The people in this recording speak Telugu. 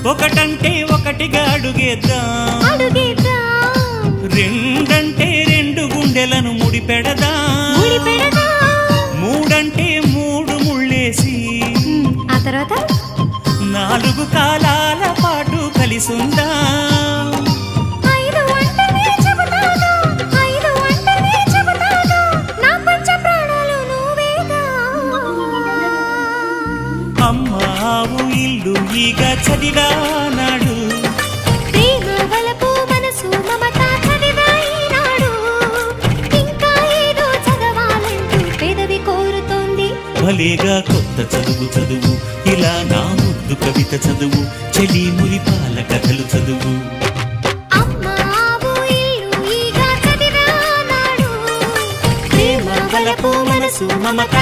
ఒకటంటే ఒకటిగా అడుగేద్దాం రెండంటే రెండు గుండెలను ముడిపెడదాం మూడంటే మూడు ముళ్ళేసి ఆ తర్వాత నాలుగు కాలాల పాటు కలిసుందాం అమ్మావు ఇల్లు ఈగ చదివానాడు ప్రేమ వలపు మనసు మమత చదివాయినాడు ఇంకా ఏదో చదవాలంటూ పెదవి కోరుతోంది భలేగా కొత్త చదువు చదువు ఇలా నా ముద్దు కవిత చదువు చెలి మురిపాల కథలు చదువు అమ్మావు ఇల్లు ఈగ చదివానాడు ప్రేమ వలపు మనసు మమత